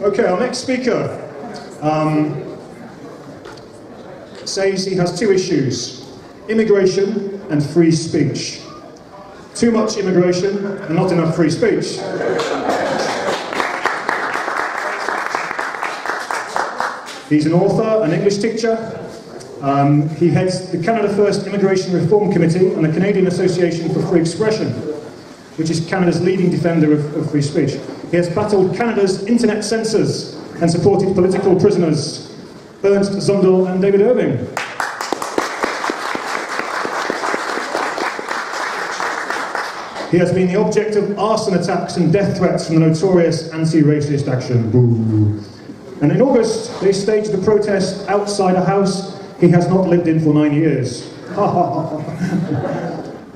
Okay, our next speaker says he has two issues: immigration and free speech. Too much immigration and not enough free speech. He's an author, an English teacher. He heads the Canada First Immigration Reform Committee and the Canadian Association for Free Expression, which is Canada's leading defender of free speech. He has battled Canada's internet censors and supported political prisoners, Ernst Zundel and David Irving. He has been the object of arson attacks and death threats from the notorious anti-racist Action. Boo. And in August, they staged a protest outside a house he has not lived in for 9 years. He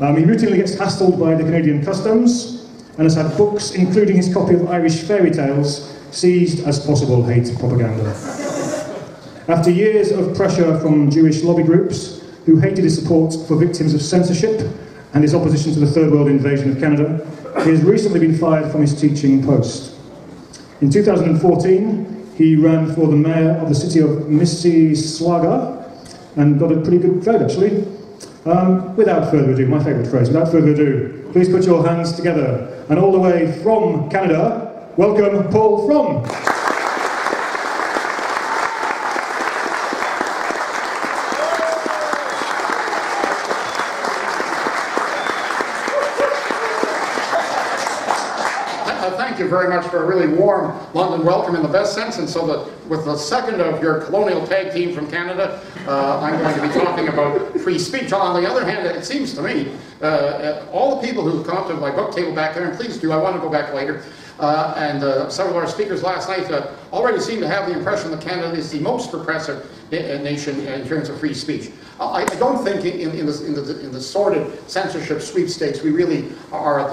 routinely gets hassled by the Canadian Customs and has had books, including his copy of Irish fairy tales, seized as possible hate propaganda. After years of pressure from Jewish lobby groups who hated his support for victims of censorship and his opposition to the Third World invasion of Canada, he has recently been fired from his teaching post. In 2014, he ran for the mayor of the city of Mississauga and got a pretty good vote, actually. Without further ado, my favourite phrase, without further ado, please put your hands together. And all the way from Canada, welcome Paul Fromm. Thank you very much for a really warm London welcome in the best sense. And so with the second of your colonial tag team from Canada, I'm going to be talking about free speech. On the other hand, it seems to me, all the people who've come to my book table back there, and please do, I want to go back later, several of our speakers last night already seem to have the impression that Canada is the most repressive nation in terms of free speech. I don't think in the sordid censorship sweepstakes we really are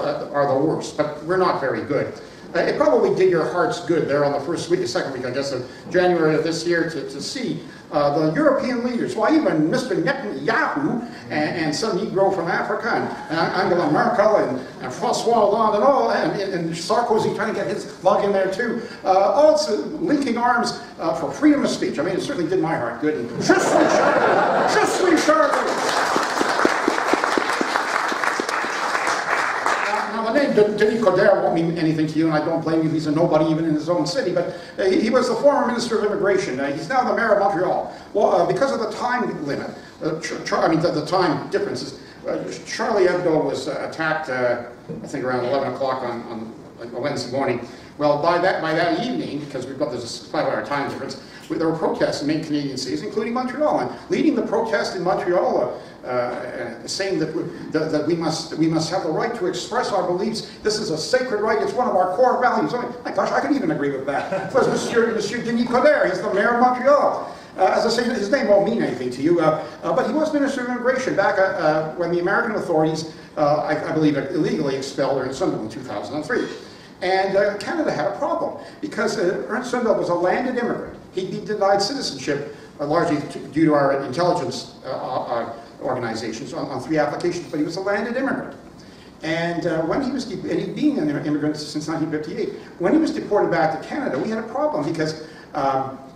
the worst, but we're not very good. It probably did your hearts good there on the second week, I guess, of January of this year to see the European leaders, why even Mr. Netanyahu and some Negro from Africa, and Angela Merkel and François Hollande and all, and Sarkozy trying to get his log in there too, all linking arms for freedom of speech. I mean, it certainly did my heart good. And, Je suis Charlie. The name Denis Coderre won't mean anything to you, and I don't blame you. He's a nobody even in his own city, but he was the former Minister of Immigration. He's now the Mayor of Montreal. Well, because of the time limit, the time differences, Charlie Hebdo was attacked, I think around 11 o'clock on a Wednesday morning. Well, by that evening, because there's a 5-hour time difference, there were protests in many Canadian cities, including Montreal. And leading the protest in Montreal, saying that we must have the right to express our beliefs. This is a sacred right. It's one of our core values. I mean, my gosh, I can even agree with that. It was Monsieur Denis Coderre. He's the mayor of Montreal. As I say, his name won't mean anything to you, but he was Minister of Immigration back when the American authorities, I believe, illegally expelled Ernst Zundel in 2003. And Canada had a problem because Ernst Zundel was a landed immigrant. He'd been denied citizenship, largely due to our intelligence organizations on 3 applications, but he was a landed immigrant. And when he was, and he'd been an immigrant since 1958, when he was deported back to Canada, we had a problem because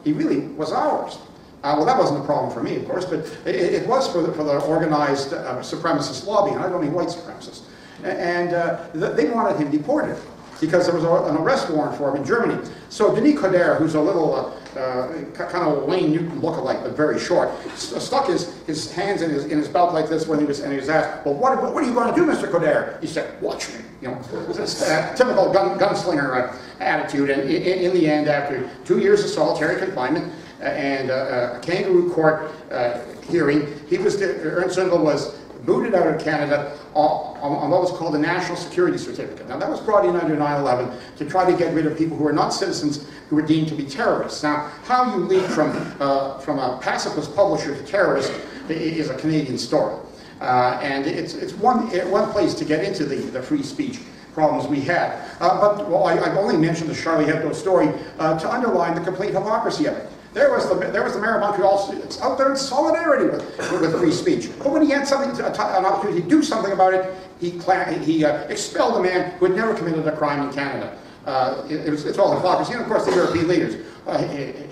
he really was ours. Well, that wasn't a problem for me, of course, but it was for the organized supremacist lobby, and I don't mean white supremacists. And they wanted him deported because there was an arrest warrant for him in Germany. So Denis Coderre, who's a little kind of a Wayne Newton lookalike, but very short, stuck his hands in his belt like this when he was asked, well, what are you going to do, Mr. Coderre? He said, watch me. You know, this typical gunslinger attitude. And in the end, after 2 years of solitary confinement and a kangaroo court hearing, Ernst Zundel was booted out of Canada on what was called a National Security Certificate. Now that was brought in under 9/11 to try to get rid of people who were not citizens who were deemed to be terrorists. Now, how you leap from a pacifist publisher to terrorist is a Canadian story. And it's one place to get into the free speech problems we had. But I've only mentioned the Charlie Hebdo story to underline the complete hypocrisy of it. There was the mayor of Montreal out there in solidarity with free speech. But when he had an opportunity to do something about it, he expelled a man who had never committed a crime in Canada. It's all hypocrisy. And of course, the European leaders,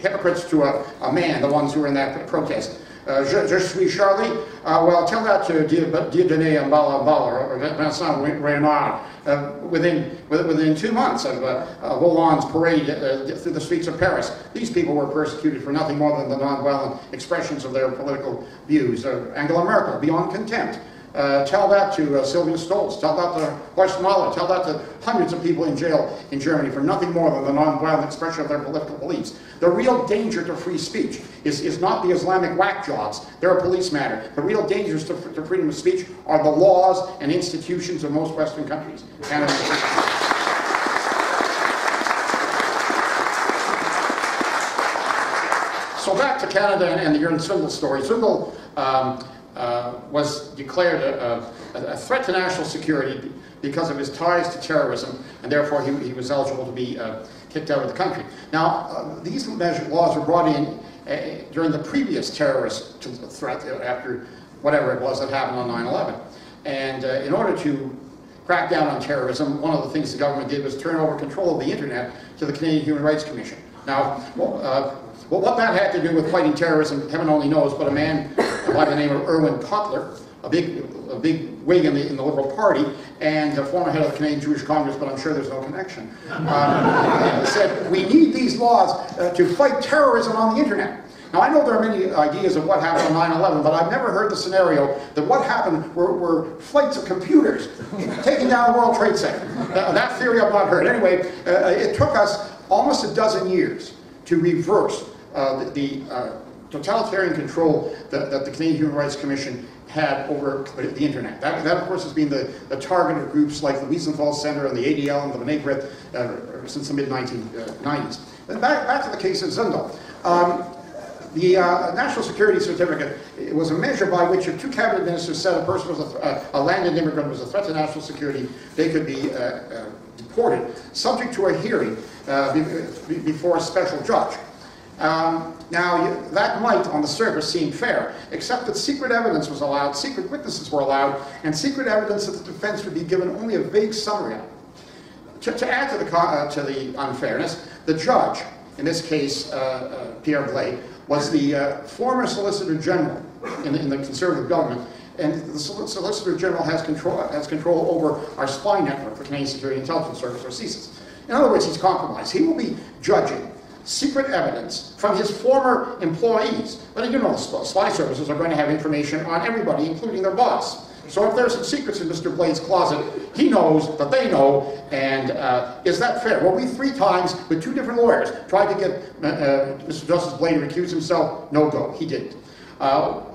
hypocrites to a man, the ones who were in that protest. Je suis Charlie. Well, tell that to Dieudonné Mbala or Vincent Reynard. Within 2 months of Hollande's parade through the streets of Paris, these people were persecuted for nothing more than the nonviolent expressions of their political views. Angela Merkel, beyond contempt. Tell that to Sylvia Stolz, tell that to Horst Mahler, tell that to hundreds of people in jail in Germany for nothing more than the nonviolent expression of their political beliefs. The real danger to free speech is not the Islamic whack jobs. They're a police matter. The real dangers to freedom of speech are the laws and institutions of most Western countries. Canada. So back to Canada and the Ern Swindle story. Swindle was declared a threat to national security because of his ties to terrorism, and therefore he was eligible to be kicked out of the country. Now, these laws were brought in during the previous terrorist threat, after whatever it was that happened on 9/11. And in order to crack down on terrorism, one of the things the government did was turn over control of the internet to the Canadian Human Rights Commission. Now, well, what that had to do with fighting terrorism, heaven only knows, but a man by the name of Irwin Cotler, a big Whig in the Liberal Party, and a former head of the Canadian Jewish Congress, but I'm sure there's no connection, said, we need these laws to fight terrorism on the internet. Now, I know there are many ideas of what happened on 9/11, but I've never heard the scenario that what happened were flights of computers taking down the World Trade Center. That theory I've not heard. Anyway, it took us almost a dozen years to reverse the totalitarian control that the Canadian Human Rights Commission had over the internet. That of course, has been the target of groups like the Wiesenthal Center and the ADL and the Vinaigrette since the mid-1990s. But back to the case of Zundel. The National Security Certificate, it was a measure by which if two cabinet ministers said a person was a landed immigrant was a threat to national security, they could be deported, subject to a hearing before a special judge. Now, that might, on the surface, seem fair, except that secret evidence was allowed, secret witnesses were allowed, and secret evidence that the defense would be given only a vague summary of. To add to the unfairness, the judge, in this case, Pierre Blais, was the former Solicitor General in the Conservative government, and the Solicitor General has control over our spy network for Canadian Security Intelligence Service, or CSIS. In other words, he's compromised. He will be judging secret evidence from his former employees. But you know, spy services are going to have information on everybody, including their boss. So if there's some secrets in Mr. Blade's closet, he knows that they know, and is that fair? Well, we 3 times, with 2 different lawyers, tried to get Mr. Justice Blade to recuse himself. No go, he didn't.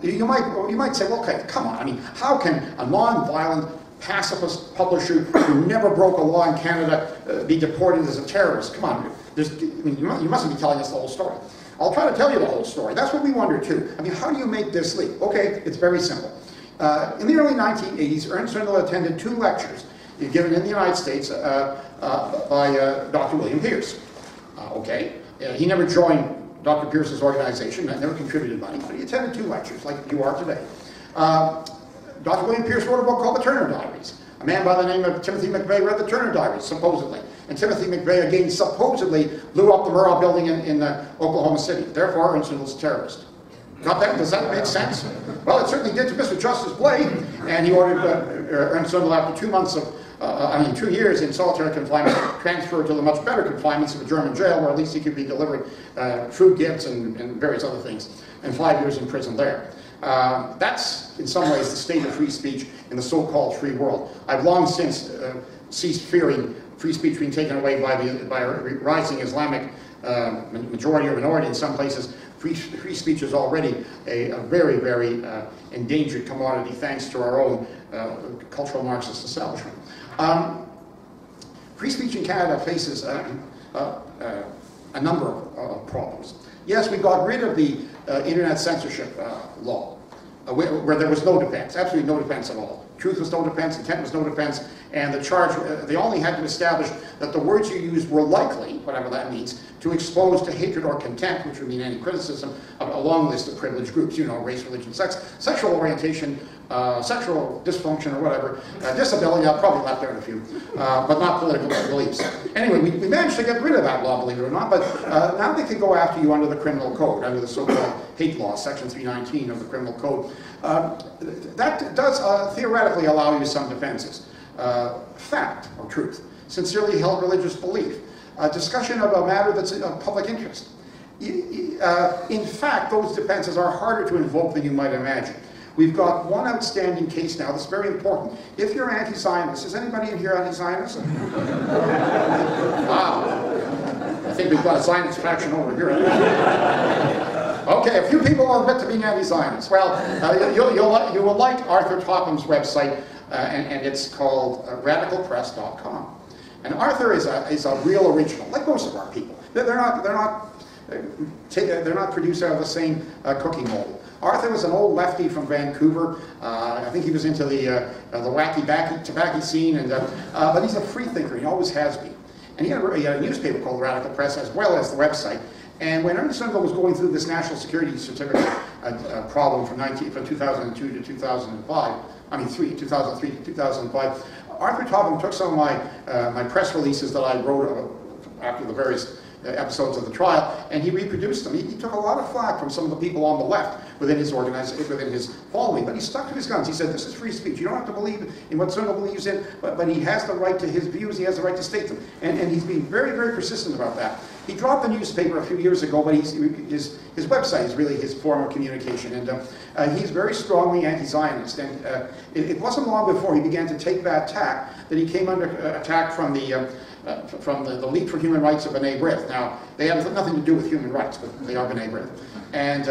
You might say, well, okay, come on. I mean, how can a non-violent pacifist publisher who never broke a law in Canada be deported as a terrorist? Come on. You mustn't be telling us the whole story. I'll try to tell you the whole story. That's what we wonder too. I mean, how do you make this leap? Okay, it's very simple. In the early 1980s, Ern Swindle attended 2 lectures given in the United States by Dr. William Pierce. He never joined Dr. Pierce's organization, never contributed money, but he attended 2 lectures, like you are today. Dr. William Pierce wrote a book called The Turner Diaries. A man by the name of Timothy McVeigh read the Turner Diaries, supposedly. And Timothy McVeigh, again, supposedly blew up the Murrah building in Oklahoma City. Therefore, Ern Swindle's a terrorist. Got that? Does that make sense? Well, it certainly did to Mr. Justice Blade, and he ordered Ern Swindle, after 2 months of, 2 years in solitary confinement, transferred to the much better confinements of a German jail, where at least he could be delivered food gifts and various other things, and 5 years in prison there. That's, in some ways, the state of free speech in the so-called free world. I've long since ceased fearing free speech being taken away by a rising Islamic majority or minority in some places. Free speech is already a very, very endangered commodity, thanks to our own cultural Marxist establishment. Free speech in Canada faces a number of problems. Yes, we got rid of the internet censorship law, where there was no defense, absolutely no defense at all. Truth was no defense, intent was no defense, And the charge, they only had to establish that the words you used were likely, whatever that means, to expose to hatred or contempt, which would mean any criticism, of a long list of privileged groups, you know, race, religion, sex, sexual orientation, sexual dysfunction or whatever, disability, I'll probably left there in a few, but not political beliefs. Anyway, we managed to get rid of that law, believe it or not, but now they can go after you under the criminal code, under the so-called hate law, section 319 of the criminal code. That does theoretically allow you some defenses. Fact or truth, sincerely held religious belief, discussion of a matter that's of public interest. In fact, those defenses are harder to invoke than you might imagine. We've got one outstanding case now that's very important. If you're anti-Zionist, is anybody in here anti-Zionist? Wow. I think we've got a Zionist faction over here. Okay, a few people will admit to being anti-Zionist. Well, you will like Arthur Topham's website, and it's called radicalpress.com. And Arthur is a real original, like most of our people. They're not produced out of the same cooking mold. Arthur was an old lefty from Vancouver. I think he was into the wacky tobacco scene, but he's a free thinker. He always has been. And he had a newspaper called Radical Press, as well as the website. And when Ernest Sundell was going through this national security certificate problem from 2002 to 2005, 2003 to 2005, Arthur Topham took some of my press releases that I wrote after the various episodes of the trial, and he reproduced them. He took a lot of flack from some of the people on the left within his organization, within his following, but he stuck to his guns. He said, this is free speech. You don't have to believe in what Sundell believes in, but he has the right to his views. He has the right to state them. And he's been very, very persistent about that. He dropped the newspaper a few years ago, but his website is really his form of communication. And he's very strongly anti-Zionist. And it wasn't long before he began to take that tack that he came under attack from the League for Human Rights of B'nai B'rith. Now, they have nothing to do with human rights, but they are B'nai B'rith. And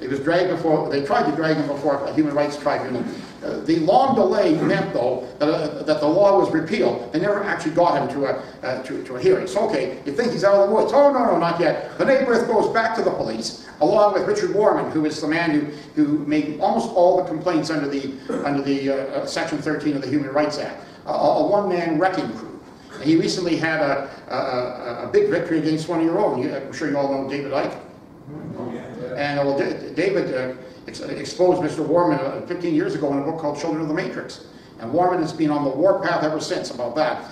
he was dragged before, they tried to drag him before a human rights tribunal. The long delay meant, though, that the law was repealed. They never actually got him to a hearing. So, okay, you think he's out of the woods. Oh, no, not yet. B'nai B'rith goes back to the police, along with Richard Warman, who is the man who made almost all the complaints under the Section 13 of the Human Rights Act. A one-man wrecking crew. He recently had a big victory against one of your own. I'm sure you all know David Icke. And David exposed Mr. Warman 15 years ago in a book called Children of the Matrix. And Warman has been on the warpath ever since about that.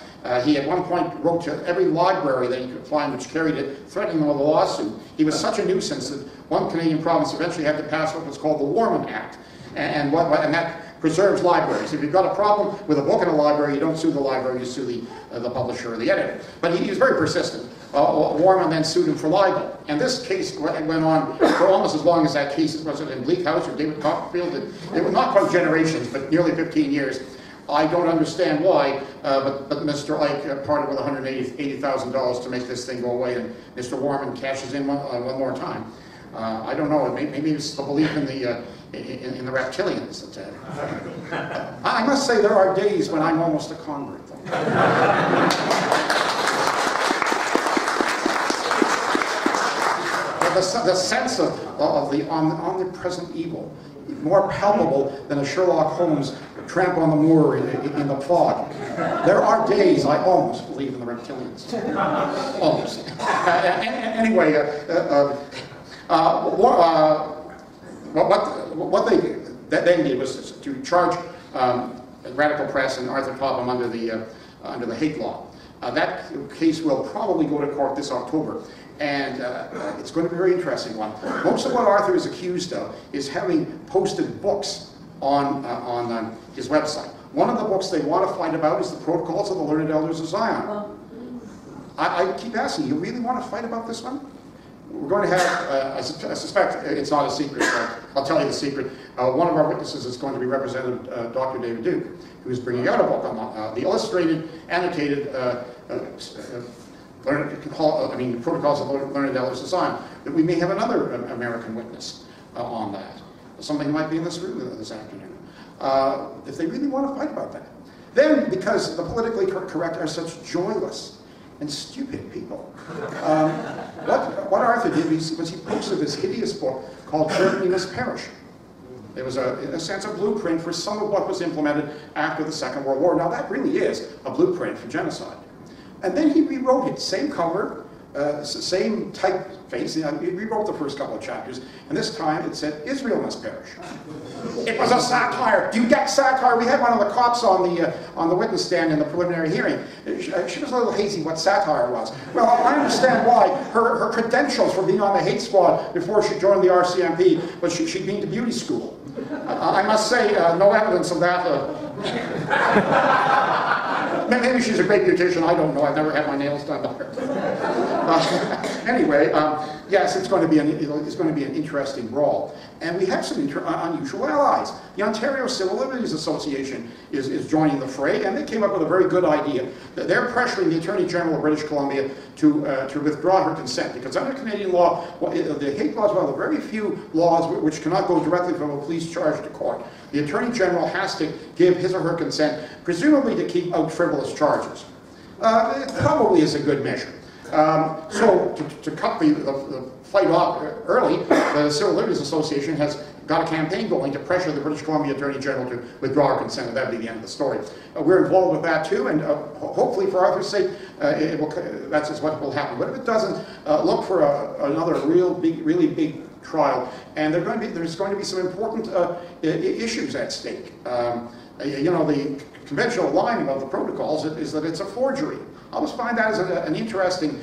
He at one point wrote to every library that he could find which carried it, threatening them with a lawsuit. He was such a nuisance that one Canadian province eventually had to pass what was called the Warman Act. And that preserves libraries. If you've got a problem with a book in a library, you don't sue the library, you sue the publisher or the editor. But he was very persistent. Warman then sued him for libel. And this case went on for almost as long as that case. Was it in Bleak House or David Copperfield? It was not quite generations, but nearly 15 years. I don't understand why, but Mr. Icke parted with $180,000 to make this thing go away, and Mr. Warman cashes in one more time. I don't know. Maybe it's the belief in the reptilians. I must say there are days when I'm almost a convert. The sense of the omnipresent evil, more palpable than a Sherlock Holmes tramp on the moor in the fog. There are days I almost believe in the reptilians. Almost. Anyway, what they did was to charge Radical Press and Arthur Topham under the hate law. That case will probably go to court this October, and it's going to be a very interesting one. Most of what Arthur is accused of is having posted books on his website. One of the books they want to fight about is the Protocols of the Learned Elders of Zion. I keep asking, you really want to fight about this one? We're going to have, I suspect it's not a secret, so I'll tell you the secret. One of our witnesses is going to be Representative Dr. David Duke, who is bringing out a book on the illustrated, annotated Protocols of the Learned Elders of Zion. That we may have another American witness on that. Something might be in this room this afternoon. If they really want to fight about that. Then, because the politically correct are such joyless and stupid people. What Arthur did was he posted this hideous book called Charity Must Perish. It was, in a sense, a blueprint for some of what was implemented after the Second World War. Now, that really is a blueprint for genocide. And then he rewrote it, same cover, same typeface. He rewrote the first couple of chapters, and this time it said, Israel must perish. It was a satire. Do you get satire? We had one of the cops on the witness stand in the preliminary hearing. She was a little hazy what satire was. Well, I understand why. Her credentials for being on the hate squad before she joined the RCMP was she'd been to beauty school. I must say, no evidence of that. Maybe she's a great beautician, I don't know. I've never had my nails done by her. Anyway, yes, it's going to be an interesting brawl. And we have some unusual allies. The Ontario Civil Liberties Association is joining the fray, and they came up with a very good idea. They're pressuring the Attorney General of British Columbia to withdraw her consent, because under Canadian law, the hate law is one of the very few laws which cannot go directly from a police charge to court. The Attorney General has to give his or her consent, presumably to keep out frivolous charges. It probably is a good measure. So to cut the fight off early, the Civil Liberties Association has got a campaign going to pressure the British Columbia Attorney General to withdraw her consent, and that'll be the end of the story. We're involved with that too, and hopefully for Arthur's sake, that's just what will happen. But if it doesn't, look for another really big trial, and there's going to be some important issues at stake. You know, the conventional line about the protocols is that it's a forgery. I always find that as an interesting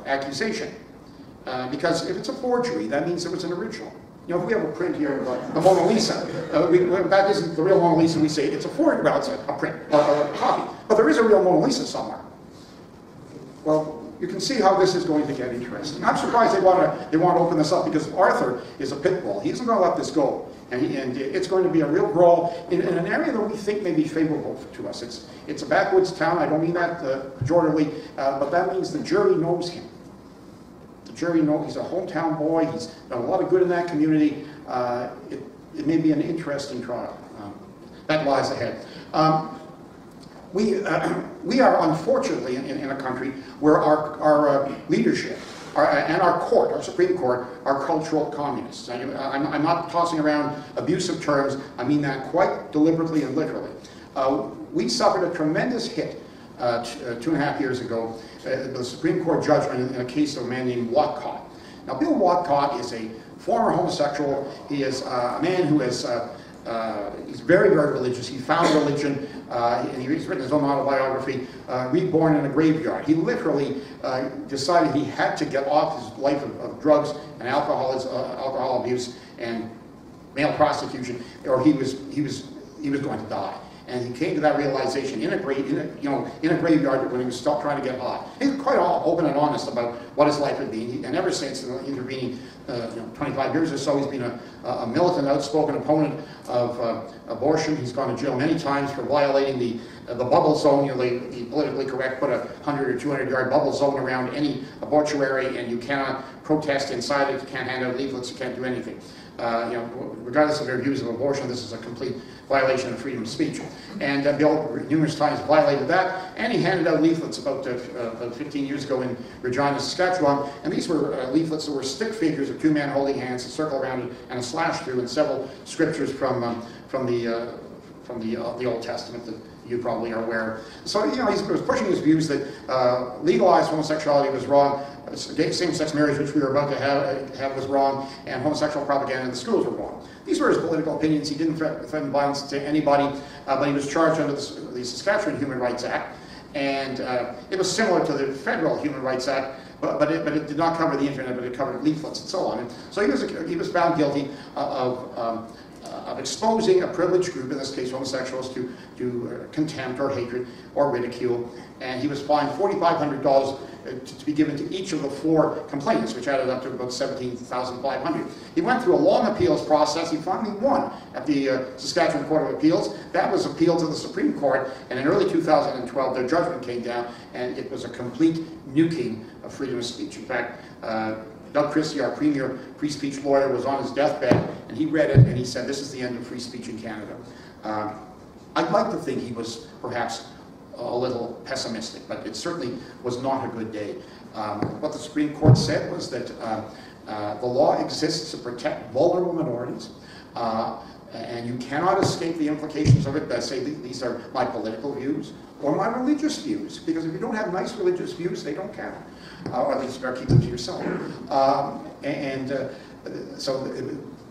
accusation, because if it's a forgery, that means it was an original. You know, if we have a print here of the Mona Lisa, that isn't the real Mona Lisa. We say it's a forgery. Well, it's a print or a copy, but there is a real Mona Lisa somewhere. Well, you can see how this is going to get interesting. I'm surprised they want to open this up, because Arthur is a pit bull. He isn't going to let this go, and it's going to be a real brawl in an area that we think may be favorable to us. It's a backwoods town. I don't mean that pejoratively, but that means the jury knows him. The jury knows he's a hometown boy. He's done a lot of good in that community. It may be an interesting trial. That lies ahead. We are unfortunately in a country where our leadership and our court, our Supreme Court, are cultural communists. I'm not tossing around abusive terms. I mean that quite deliberately and literally. We suffered a tremendous hit 2.5 years ago. The Supreme Court judge in a case of a man named Watcott. Now, Bill Watcott is a former homosexual. He is a man who is he's very, very religious. He found religion, and he's written his own autobiography, Reborn in a Graveyard. He literally decided he had to get off his life of drugs and alcohol abuse and male prostitution, or he was going to die. And he came to that realization in a graveyard when he was still trying to get high. He was quite open and honest about what his life had been. And ever since, in the intervening 25 years or so, he's been a militant, outspoken opponent of abortion. He's gone to jail many times for violating the bubble zone. The politically correct put a 100 or 200 yard bubble zone around any abortuary, and you cannot protest inside it. You can't hand out leaflets. You can't do anything. Regardless of their views of abortion, this is a complete violation of freedom of speech. And Bill numerous times violated that, and he handed out leaflets about 15 years ago in Regina, Saskatchewan, and these were leaflets that were stick figures of two men holding hands, a circle around it, and a slash through, and several scriptures from the Old Testament that you probably are aware of. So, he was pushing his views that legalized homosexuality was wrong, same-sex marriage, which we were about to have was wrong, and homosexual propaganda in the schools were wrong. These were his political opinions. He didn't threaten violence to anybody, but he was charged under the Saskatchewan Human Rights Act, and it was similar to the Federal Human Rights Act, but it did not cover the internet, but it covered leaflets and so on. And so he was found guilty of exposing a privileged group, in this case homosexuals, to contempt or hatred or ridicule, and he was fined $4,500 to be given to each of the 4 complainants, which added up to about $17,500. He went through a long appeals process. He finally won at the Saskatchewan Court of Appeals. That was appealed to the Supreme Court, and in early 2012 their judgment came down, and it was a complete nuking of freedom of speech. In fact, Doug Christie, our premier free speech lawyer, was on his deathbed, and he read it, and he said, this is the end of free speech in Canada. I'd like to think he was perhaps a little pessimistic, but it certainly was not a good day. What the Supreme Court said was that the law exists to protect vulnerable minorities. And you cannot escape the implications of it by saying these are my political views or my religious views, because if you don't have nice religious views, they don't count. Or at least you better keep them to yourself. So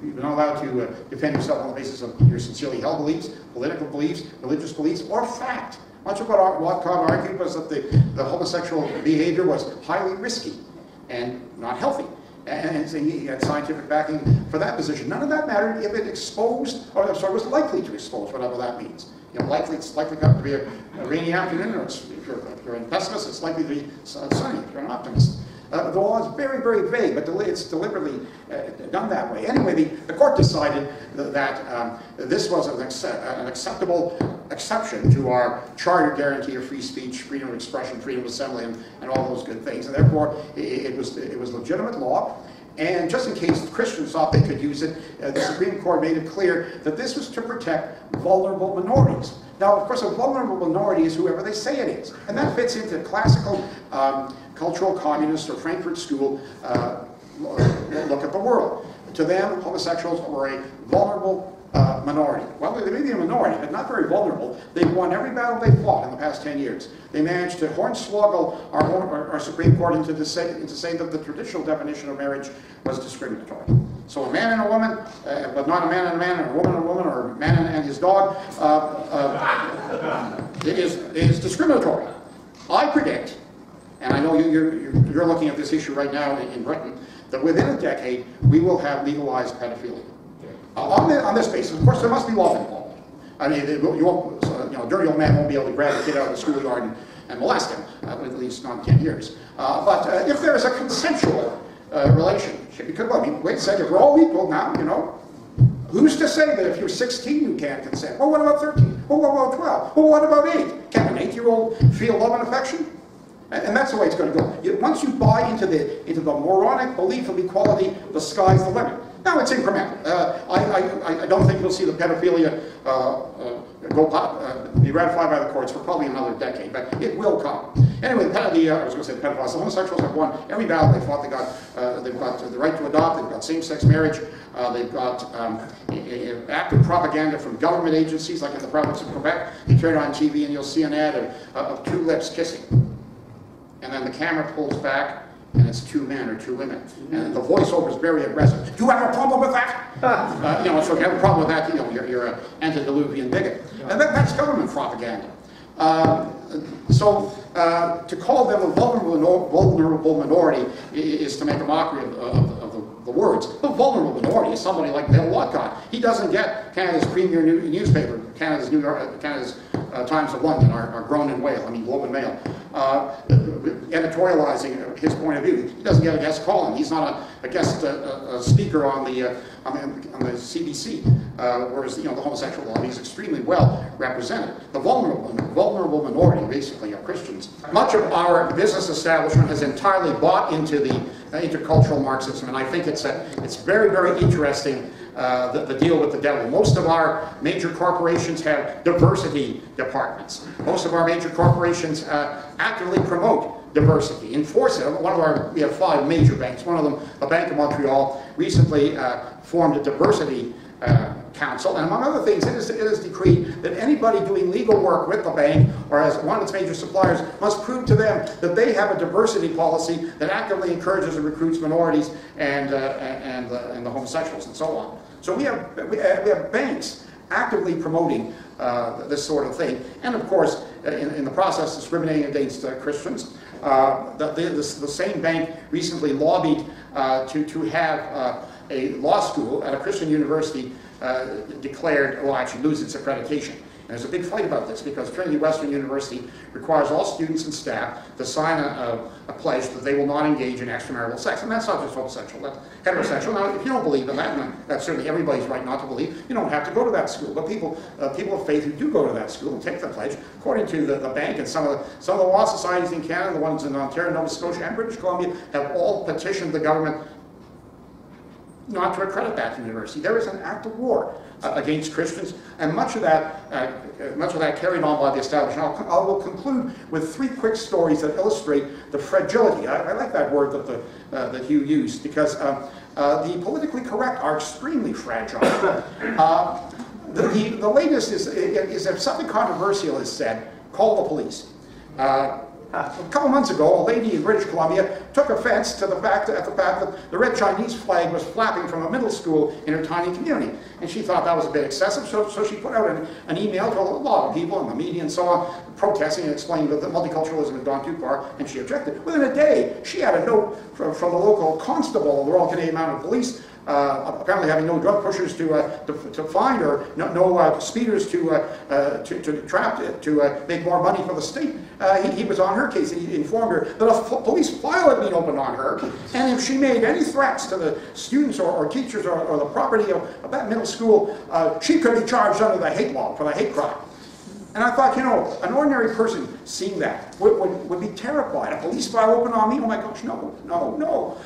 you're not allowed to defend yourself on the basis of your sincerely held beliefs, political beliefs, religious beliefs, or fact. Much of what Cobb argued was that the homosexual behavior was highly risky and not healthy. And so he had scientific backing for that position. None of that mattered if it exposed, or sorry, was likely to expose, whatever that means. You know, it's likely to be a rainy afternoon, or if you're a pessimist, it's likely to be sunny if you're an optimist. The law is very, very vague, but it's deliberately done that way. Anyway, the court decided that this was an acceptable exception to our charter guarantee of free speech, freedom of expression, freedom of assembly, and all those good things. And therefore, it was legitimate law. And just in case Christians thought they could use it, the Supreme Court made it clear that this was to protect vulnerable minorities. Now, of course, a vulnerable minority is whoever they say it is. And that fits into classical cultural communist or Frankfurt School look at the world. To them, homosexuals were a vulnerable minority. Well, they may be a minority, but not very vulnerable. They've won every battle they fought in the past 10 years. They managed to hornswoggle our Supreme Court into saying that the traditional definition of marriage was discriminatory. So a man and a woman, but not a man and a man, or a woman and a woman, or a man and his dog, is discriminatory. I predict, and I know you're looking at this issue right now in Britain, that within a decade we will have legalized pedophilia. On this basis, of course, there must be love involved. I mean, a dirty old man won't be able to grab a kid out of the schoolyard and molest him, at least not in 10 years. But if there's a consensual relationship, because, well, I mean, wait a second, we're all equal now, you know. Who's to say that if you're 16 you can't consent? Well, what about 13? Well, what about 12? Well, what about 8? Can an 8-year-old feel love and affection? And that's the way it's going to go. Once you buy into the moronic belief of equality, the sky's the limit. Now it's incremental. I don't think you'll see the pedophilia be ratified by the courts for probably another decade, but it will come. Anyway, I was going to say the pedophiles. The homosexuals have won every battle they fought. They've got the right to adopt. They've got same-sex marriage. They've got active propaganda from government agencies, like in the province of Quebec. You turn on TV and you'll see an ad of two lips kissing, and then the camera pulls back, and it's two men or two women. And the voiceover is very aggressive. Do you have a problem with that? So if you have a problem with that, you're an antediluvian bigot. And that's government propaganda. To call them a vulnerable minority is to make a mockery of the words. The vulnerable minority is somebody like Bill Watcott. He doesn't get Canada's premier newspaper, Canada's Times of London, our Grown and Whale, Globe and Mail, editorializing his point of view. He doesn't get a guest column. He's not a guest speaker on the CBC, whereas the homosexual lobby is extremely well represented. The vulnerable minority, basically, are Christians. Much of our business establishment has entirely bought into the intercultural Marxism, and I think it's very, very interesting. The deal with the devil. Most of our major corporations have diversity departments. Most of our major corporations actively promote diversity, enforce it. We have 5 major banks. One of them, the Bank of Montreal, recently formed a diversity council, and among other things, it is decreed that anybody doing legal work with the bank or as one of its major suppliers must prove to them that they have a diversity policy that actively encourages and recruits minorities and the homosexuals and so on. So we have banks actively promoting this sort of thing, and of course, in the process, discriminating against Christians. The same bank recently lobbied to have a law school at a Christian university declared, well, actually lose its accreditation. And there's a big fight about this because Trinity Western University requires all students and staff to sign a pledge that they will not engage in extramarital sex. And that's not just homosexual, that's heterosexual. Now, if you don't believe in that, and that's certainly everybody's right not to believe, you don't have to go to that school. But people of faith who do go to that school and take the pledge, according to the bank and some of the law societies in Canada, the ones in Ontario, Nova Scotia, and British Columbia, have all petitioned the government not to accredit that university. There is an act of war against Christians, and much of that carried on by the establishment. I will conclude with 3 quick stories that illustrate the fragility. I like that word that Hugh used, because the politically correct are extremely fragile. The latest is if something controversial is said, call the police. A couple months ago, a lady in British Columbia took offense to the fact that the red Chinese flag was flapping from a middle school in her tiny community. And she thought that was a bit excessive, so she put out an email to a lot of people in the media and so on, protesting and explaining that multiculturalism had gone too far, and she objected. Within a day, she had a note from the local constable of the Royal Canadian Mounted Police, apparently having no drug pushers to find her, no speeders to make more money for the state. He was on her case. He informed her that a police file had been opened on her, and if she made any threats to the students or teachers or the property of that middle school, she could be charged under the hate law for the hate crime. And I thought, an ordinary person seeing that would be terrified. A police file open on me? Oh my gosh, no.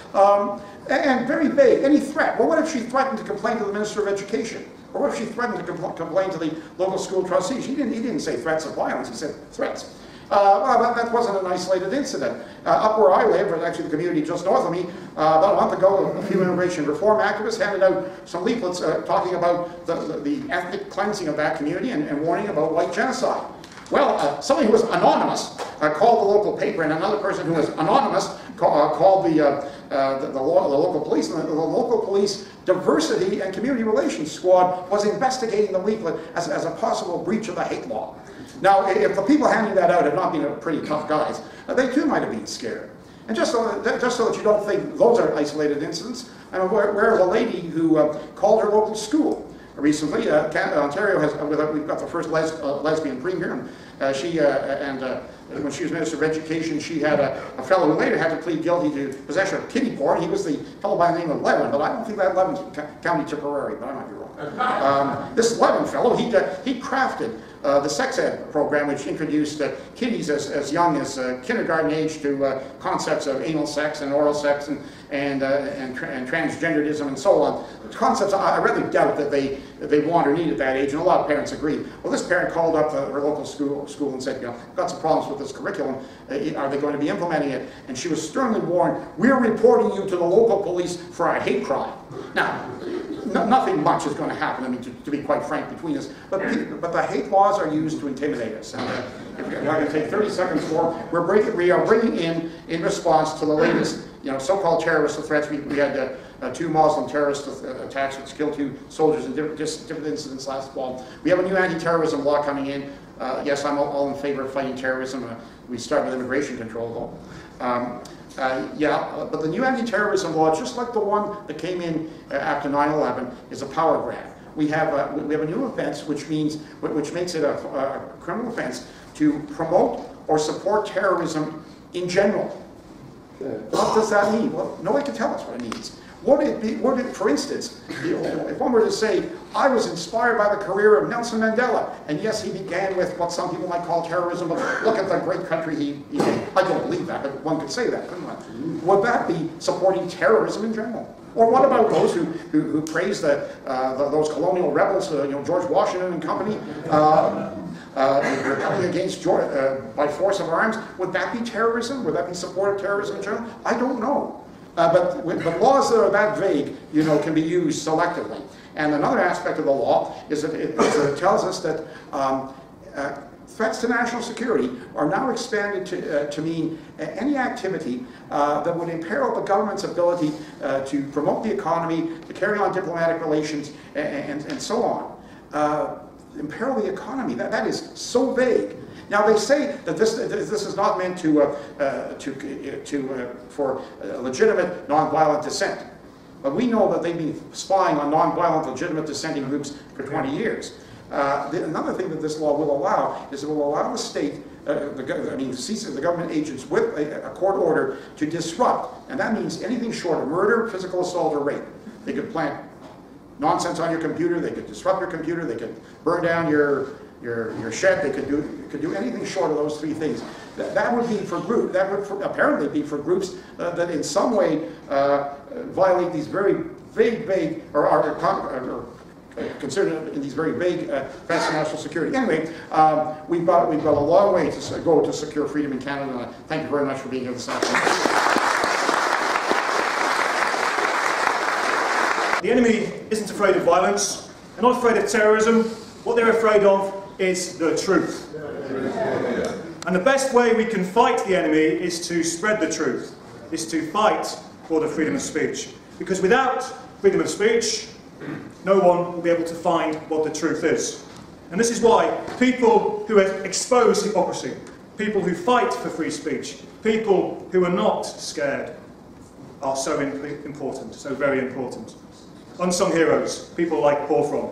And very vague, any threat. Well, what if she threatened to complain to the Minister of Education? Or what if she threatened to complain to the local school trustees? He didn't say threats of violence, he said threats. Well, that wasn't an isolated incident. Up where I live, or actually the community just north of me, about a month ago, a few immigration reform activists handed out some leaflets talking about the ethnic cleansing of that community and warning about white genocide. Well, somebody who was anonymous called the local paper, and another person who was anonymous called the local police. And the local police diversity and community relations squad was investigating the leaflet as a possible breach of the hate law. Now, if the people handing that out had not been pretty tough guys, they too might have been scared. And just so that you don't think those are isolated incidents, I'm aware of a lady who called her local school recently. Ontario has, we've got the first lesbian premier, and when she was Minister of Education, she had a fellow who later had to plead guilty to possession of kiddie porn. He was the fellow by the name of Levin, but I don't think that Levin's County Tipperary, but I might be wrong. This Levin fellow, he crafted the sex ed program, which introduced kiddies as young as kindergarten age to concepts of anal sex and oral sex and transgenderism and so on. Concepts I rather doubt that they want or need at that age, and a lot of parents agree. Well, this parent called up her local school and said, got some problems with this curriculum. Are they going to be implementing it? And she was sternly warned, we're reporting you to the local police for a hate crime. Now, nothing much is going to happen, I mean, to be quite frank between us, but the hate laws are used to intimidate us. And if I can take 30 seconds more, we are bringing in response to the latest so-called terrorist threats. We had 2 Muslim terrorist attacks which killed 2 soldiers in different incidents last fall. We have a new anti-terrorism law coming in. Yes, I'm all in favor of fighting terrorism. We start with immigration control, though. But the new anti-terrorism law, just like the one that came in after 9/11, is a power grab. We have a new offense, which makes it a criminal offense to promote or support terrorism in general. What does that mean? Well, nobody can tell us what it means. For instance, if one were to say, I was inspired by the career of Nelson Mandela, and yes, he began with what some people might call terrorism, but look at the great country he made. I don't believe that, but one could say that, couldn't one? Would that be supporting terrorism in general? Or what about those who praise those colonial rebels, George Washington and company, rebelling against by force of arms? Would that be terrorism? Would that be support of terrorism in general? I don't know. But laws that are that vague, can be used selectively. And another aspect of the law is that it tells us that threats to national security are now expanded to mean any activity that would imperil the government's ability to promote the economy, to carry on diplomatic relations, and so on. Imperil the economy, that is so vague. Now they say that this is not meant for legitimate nonviolent dissent, but we know that they've been spying on nonviolent legitimate dissenting groups for 20 years. Another thing that this law will allow is it will allow the state, the government agents with a court order to disrupt, and that means anything short of murder, physical assault, or rape. They could plant nonsense on your computer, they could disrupt your computer, they could burn down your your shed. They could do anything short of those three things. That would be for group. That would apparently be for groups that in some way violate these very vague, or are considered in these very vague threats to national security. Anyway, we've got a long way to go to secure freedom in Canada. And thank you very much for being here this afternoon. The enemy isn't afraid of violence. They're not afraid of terrorism. What they're afraid of is the truth. And the best way we can fight the enemy is to spread the truth, is to fight for the freedom of speech. Because without freedom of speech, no one will be able to find what the truth is. And this is why people who expose hypocrisy, people who fight for free speech, people who are not scared are so important, so very important. Unsung heroes, people like Paul Fromm.